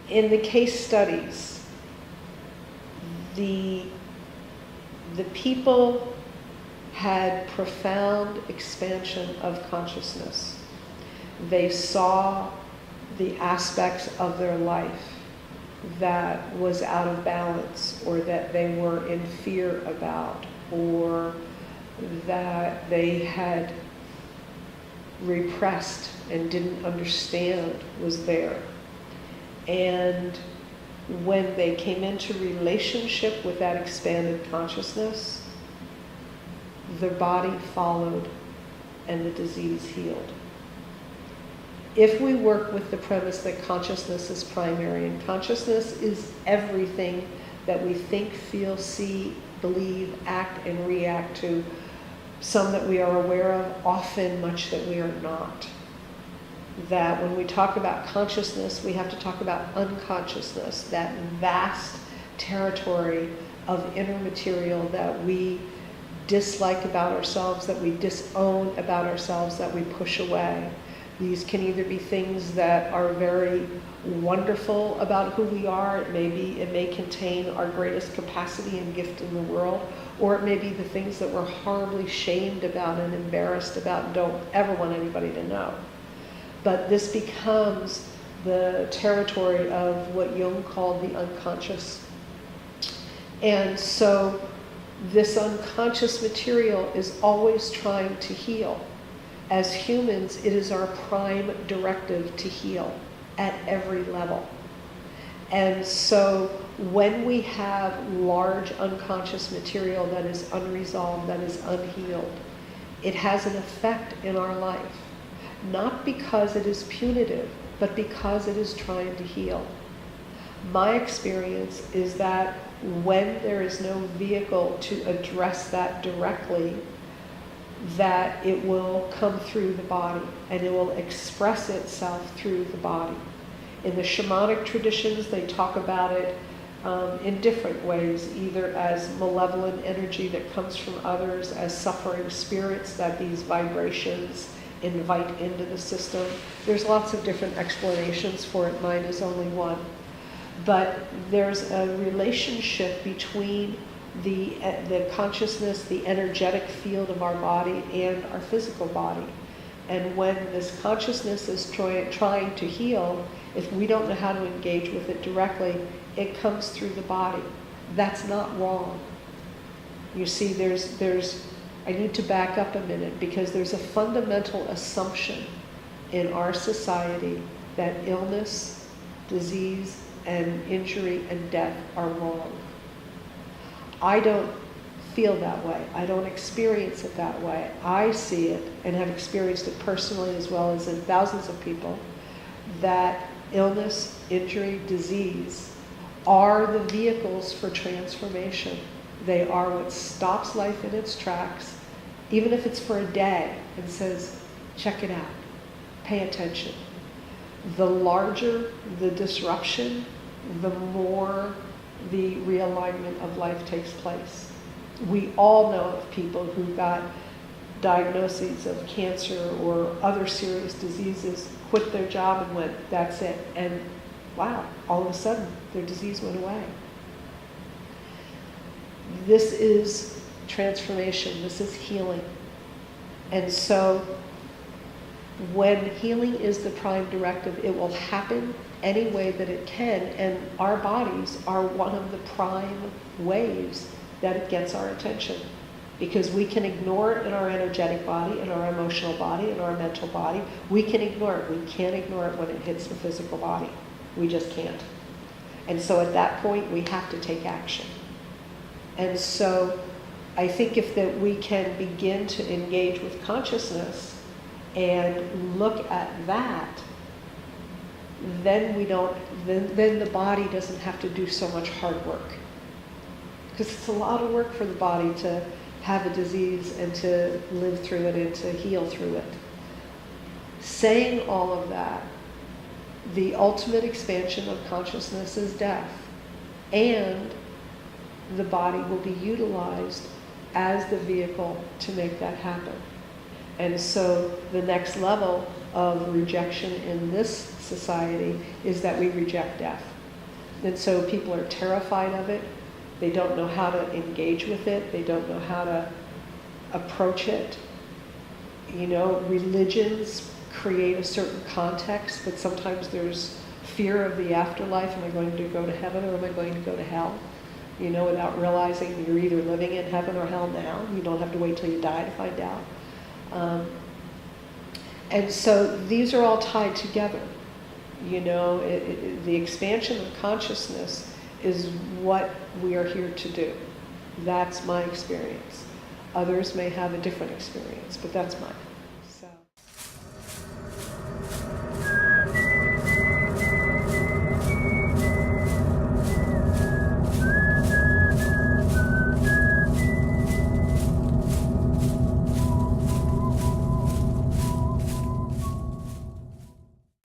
in the case studies, the people had profound expansion of consciousness. They saw the aspects of their life that was out of balance, or that they were in fear about, or that they had repressed and didn't understand was there. And when they came into relationship with that expanded consciousness, their body followed and the disease healed. If we work with the premise that consciousness is primary, and consciousness is everything that we think, feel, see, believe, act, and react to, some that we are aware of, often much that we are not. That when we talk about consciousness, we have to talk about unconsciousness, that vast territory of inner material that we dislike about ourselves, that we disown about ourselves, that we push away. These can either be things that are very wonderful about who we are. It may contain our greatest capacity and gift in the world, or it may be the things that we're horribly shamed about and embarrassed about and don't ever want anybody to know. But this becomes the territory of what Jung called the unconscious. And so this unconscious material is always trying to heal. As humans, it is our prime directive to heal at every level. And so when we have large unconscious material that is unresolved, that is unhealed, it has an effect in our life. Not because it is punitive, but because it is trying to heal. My experience is that when there is no vehicle to address that directly, that it will come through the body and it will express itself through the body. In the shamanic traditions, they talk about it in different ways, either as malevolent energy that comes from others, as suffering spirits that these vibrations invite into the system. There's lots of different explanations for it. Mine is only one. But there's a relationship between the consciousness, the energetic field of our body and our physical body. And when this consciousness is trying to heal, if we don't know how to engage with it directly, it comes through the body. That's not wrong. You see, I need to back up a minute, because there's a fundamental assumption in our society that illness, disease, and injury and death are wrong. I don't feel that way. I don't experience it that way. I see it, and have experienced it personally as well as in thousands of people, that illness, injury, disease are the vehicles for transformation. They are what stops life in its tracks, even if it's for a day, and says, check it out, pay attention. The larger the disruption, the more the realignment of life takes place. We all know of people who got diagnoses of cancer or other serious diseases, quit their job and went, that's it. And wow, all of a sudden their disease went away. This is transformation, this is healing. And so when healing is the prime directive, it will happen any way that it can, and our bodies are one of the prime ways that it gets our attention. Because we can ignore it in our energetic body, in our emotional body, in our mental body. We can ignore it. We can't ignore it when it hits the physical body. We just can't. And so at that point, we have to take action. And so I think if that we can begin to engage with consciousness and look at that, then then the body doesn't have to do so much hard work. Because it's a lot of work for the body to have a disease and to live through it and to heal through it. Saying all of that, the ultimate expansion of consciousness is death. And the body will be utilized as the vehicle to make that happen. And so the next level of rejection in this society is that we reject death. And so people are terrified of it. They don't know how to engage with it. They don't know how to approach it. You know, religions create a certain context, but sometimes there's fear of the afterlife. Am I going to go to heaven or am I going to go to hell? You know, without realizing you're either living in heaven or hell now. You don't have to wait till you die to find out. And so these are all tied together. You know, the expansion of consciousness is what we are here to do. That's my experience. Others may have a different experience, but that's mine.